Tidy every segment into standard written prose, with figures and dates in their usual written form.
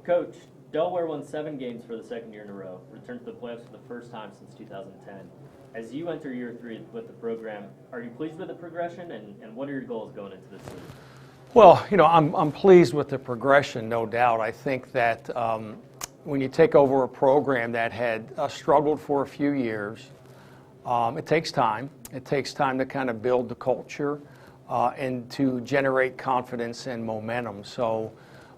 Coach, Delaware won 7 games for the second year in a row, returned to the playoffs for the first time since 2010. As you enter year 3 with the program, are you pleased with the progression, and what are your goals going into this season? Well, I'm pleased with the progression, no doubt. I think that when you take over a program that had struggled for a few years, it takes time. It takes time to kind of build the culture and to generate confidence and momentum. So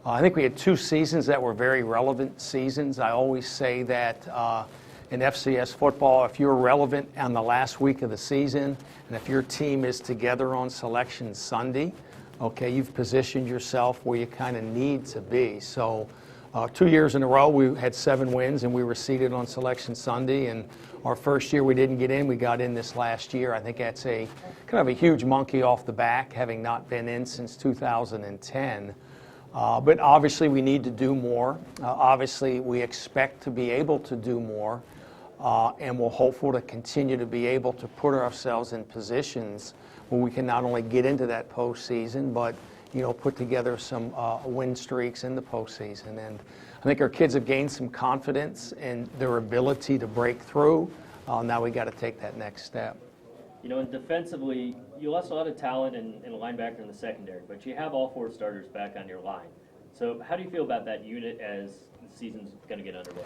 I think we had 2 seasons that were very relevant seasons. I always say that in FCS football, if you're relevant on the last week of the season, and if your team is together on Selection Sunday, okay, you've positioned yourself where you kind of need to be. So 2 years in a row, we had 7 wins, and we were seated on Selection Sunday. And our first year we didn't get in. We got in this last year. I think that's a kind of a huge monkey off the back, having not been in since 2010. But obviously we need to do more. Obviously we expect to be able to do more, and we're hopeful to continue to be able to put ourselves in positions where we can not only get into that postseason, but put together some win streaks in the postseason. And I think our kids have gained some confidence in their ability to break through. Now we got to take that next step. And defensively, you lost a lot of talent in a linebacker in the secondary, but you have all 4 starters back on your line. So how do you feel about that unit as the season's going to get underway?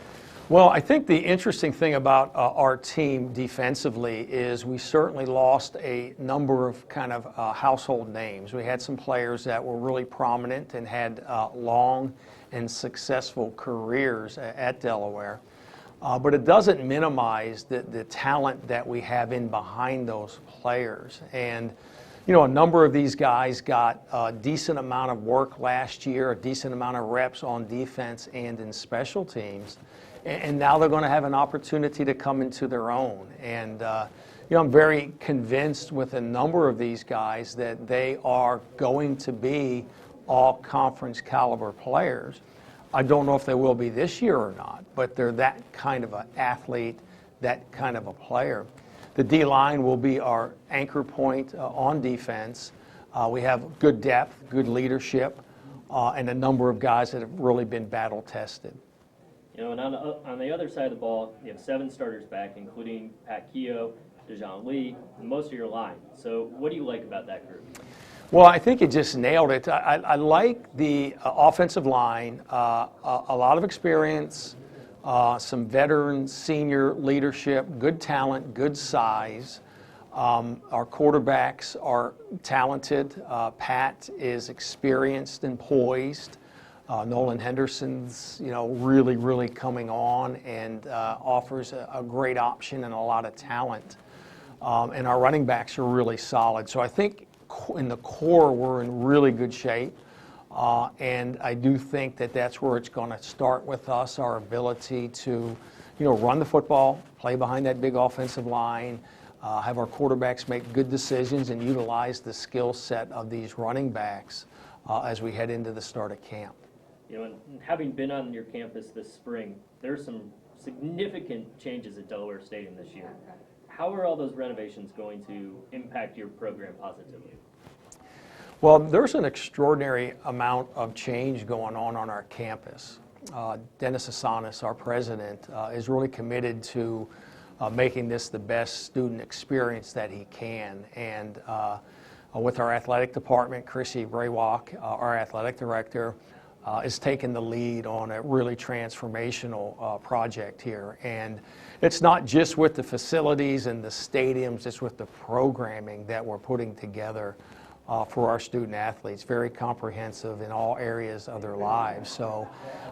Well, I think the interesting thing about our team defensively is we certainly lost a number of kind of household names. We had some players that were really prominent and had long and successful careers at Delaware. But it doesn't minimize the talent that we have in behind those players. And, a number of these guys got a decent amount of work last year, a decent amount of reps on defense and in special teams. And now they're going to have an opportunity to come into their own. And, I'm very convinced with a number of these guys that they are going to be all conference caliber players. I don't know if they will be this year or not, but they're that kind of an athlete, that kind of a player. The D-line will be our anchor point on defense. We have good depth, good leadership, and a number of guys that have really been battle tested. And on the other side of the ball, you have 7 starters back, including Pat Keogh, Dejon Lee, and most of your line. So what do you like about that group? Well, I think it just nailed it. I like the offensive line, a lot of experience, some veteran senior leadership, good talent, good size. Our quarterbacks are talented. Pat is experienced and poised. Nolan Henderson's, really, really coming on and offers a great option and a lot of talent. And our running backs are really solid. So I think in the core, we're in really good shape. And I do think that that's where it's going to start with us, our ability to, run the football, play behind that big offensive line, have our quarterbacks make good decisions and utilize the skill set of these running backs as we head into the start of camp. And having been on your campus this spring, there's some significant changes at Delaware Stadium this year. How are all those renovations going to impact your program positively? Well, there's an extraordinary amount of change going on our campus. Dennis Asanis, our president, is really committed to making this the best student experience that he can. And with our athletic department, Chrissy Braywalk, our athletic director, is taking the lead on a really transformational project here. And it's not just with the facilities and the stadiums, it's with the programming that we're putting together for our student athletes, very comprehensive in all areas of their lives. So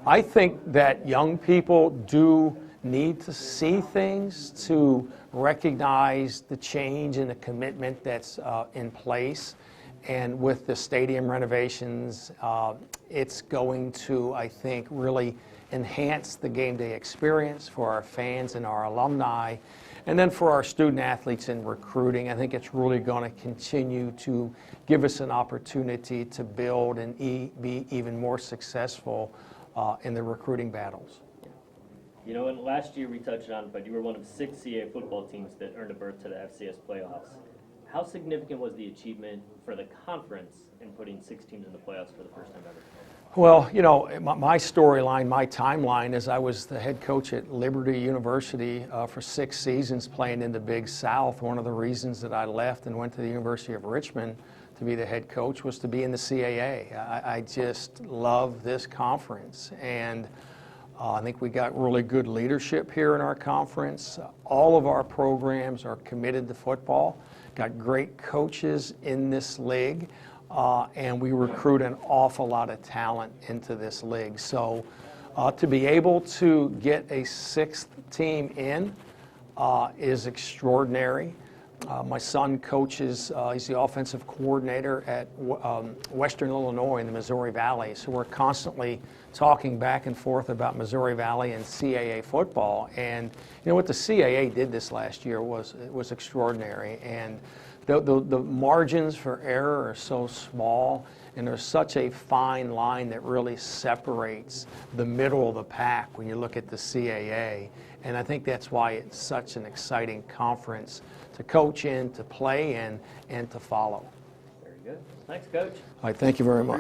I think that young people do need to see things to recognize the change and the commitment that's in place. And with the stadium renovations, it's going to, I think, really enhance the game day experience for our fans and our alumni. And then for our student athletes in recruiting, I think it's really going to continue to give us an opportunity to build and be even more successful in the recruiting battles. And last year we touched on it, but you were one of 6 CA football teams that earned a berth to the FCS playoffs. How significant was the achievement for the conference in putting 6 teams in the playoffs for the first time ever? Well, you know, my storyline, my timeline is I was the head coach at Liberty University for 6 seasons playing in the Big South. One of the reasons that I left and went to the University of Richmond to be the head coach was to be in the CAA. I just love this conference, and I think we got really good leadership here in our conference. All of our programs are committed to football, got great coaches in this league. And we recruit an awful lot of talent into this league. So to be able to get a 6th team in is extraordinary. My son coaches, he's the offensive coordinator at Western Illinois in the Missouri Valley. So we're constantly talking back and forth about Missouri Valley and CAA football. And you know what the CAA did this last year was extraordinary. And the margins for error are so small, and there's such a fine line that really separates the middle of the pack when you look at the CAA. And I think that's why it's such an exciting conference to coach in, to play in, and to follow. Very good. Thanks, Coach. All right, thank you very much.